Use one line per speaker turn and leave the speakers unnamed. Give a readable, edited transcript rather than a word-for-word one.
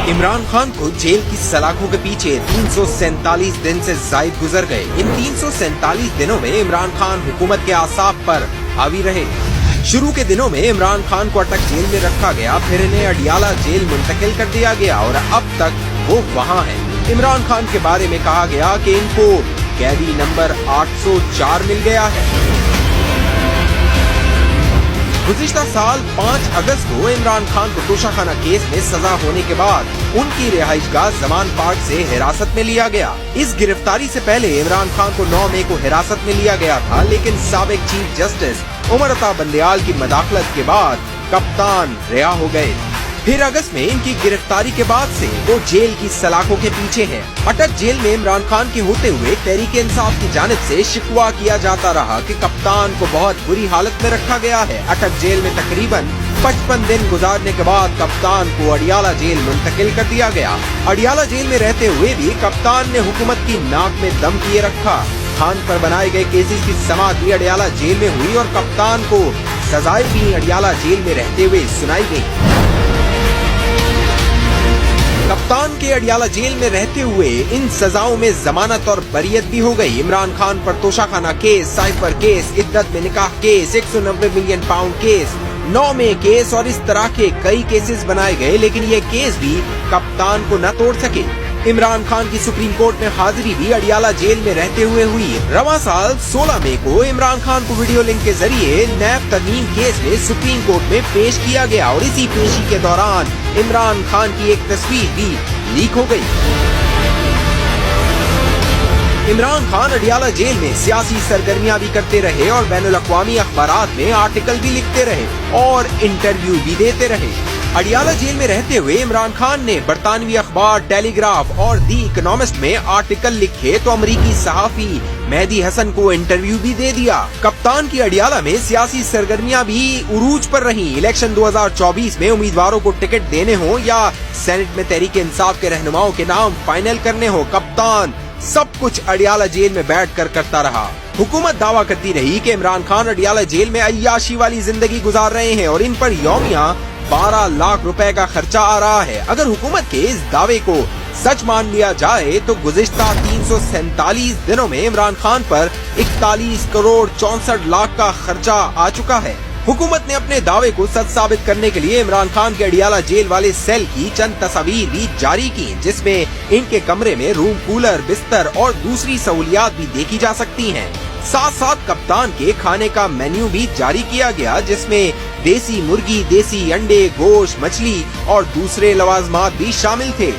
इमरान खान को जेल की सलाखों के पीछे 347 दिन से जायद गुजर गए। इन 347 दिनों में इमरान खान हुकूमत के आसाब पर हावी रहे। शुरू के दिनों में इमरान खान को अटक जेल में रखा गया, फिर इन्हें अडियाला जेल मुंतकिल कर दिया गया और अब तक वो वहाँ हैं। इमरान खान के बारे में कहा गया कि इनको कैदी नंबर 804 मिल गया है। गुज़िश्ता साल 5 अगस्त को इमरान खान को तोशाखाना केस में सजा होने के बाद उनकी रिहाइशगाह जमान पार्क से हिरासत में लिया गया। इस गिरफ्तारी से पहले इमरान खान को 9 मई को हिरासत में लिया गया था, लेकिन साबिक चीफ जस्टिस उमर अता बंदयाल की मदाखलत के बाद कप्तान रिहा हो गए। फिर अगस्त में इनकी गिरफ्तारी के बाद से वो जेल की सलाखों के पीछे हैं। अटक जेल में इमरान खान के होते हुए तहरीक-ए-इंसाफ की जानिब से शिकवा किया जाता रहा कि कप्तान को बहुत बुरी हालत में रखा गया है। अटक जेल में तकरीबन 55 दिन गुजारने के बाद कप्तान को अडियाला जेल मुंतकिल कर दिया गया। अडियाला जेल में रहते हुए भी कप्तान ने हुकूमत की नाक में दम किए रखा। खान पर बनाए गए केसेस की समाअत भी अडियाला जेल में हुई और कप्तान को सजाएं भी अडियाला जेल में रहते हुए सुनाई गई। कप्तान के अडियाला जेल में रहते हुए इन सजाओं में जमानत और बरियत भी हो गई। इमरान खान पर तोशाखाना केस, साइफर केस, इद्दत में निकाह केस, 190 मिलियन पाउंड केस, 9 मई केस और इस तरह के कई केसेस बनाए गए, लेकिन ये केस भी कप्तान को न तोड़ सके। इमरान खान की सुप्रीम कोर्ट में हाजिरी भी अडियाला जेल में रहते हुए हुई। रवां साल 16 मई को इमरान खान को वीडियो लिंक के जरिए नैब तरमीम केस में सुप्रीम कोर्ट में पेश किया गया और इसी पेशी के दौरान इमरान खान की एक तस्वीर भी लीक हो गई। इमरान खान अडियाला जेल में सियासी सरगर्मियां भी करते रहे और बैनुल अक़वामी अखबारात में आर्टिकल भी लिखते रहे और इंटरव्यू भी देते रहे। अडियाला जेल में रहते हुए इमरान खान ने बरतानवी अखबार टेलीग्राफ और दी इकोनॉमिस्ट में आर्टिकल लिखे तो अमरीकी सहाफी मेहदी हसन को इंटरव्यू भी दे दिया। कप्तान की अडियाला में सियासी सरगर्मियां भी उरूज पर रहीं। इलेक्शन 2024 में उम्मीदवारों को टिकट देने हो या सेनेट में तहरीक-ए-इंसाफ के रहनुमाओं के नाम फाइनल करने हो, कप्तान सब कुछ अडियाला जेल में बैठकर करता रहा। हुकूमत दावा करती रही कि इमरान खान अडियाला जेल में अय्याशी वाली जिंदगी गुजार रहे हैं और इन पर यौमिया 12 लाख रुपए का खर्चा आ रहा है। अगर हुकूमत के इस दावे को सच मान लिया जाए तो गुज़िश्ता 347 दिनों में इमरान खान पर 41 करोड़ 64 लाख का खर्चा आ चुका है। हुकूमत ने अपने दावे को सच साबित करने के लिए इमरान खान के अडियाला जेल वाले सेल की चंद तस्वीर भी जारी की, जिसमें इनके कमरे में रूम कूलर, बिस्तर और दूसरी सहूलियात भी देखी जा सकती हैं। साथ साथ कप्तान के खाने का मेन्यू भी जारी किया गया, जिसमें देसी मुर्गी, देसी अंडे, गोश्त, मछली और दूसरे लवाजमात भी शामिल थे।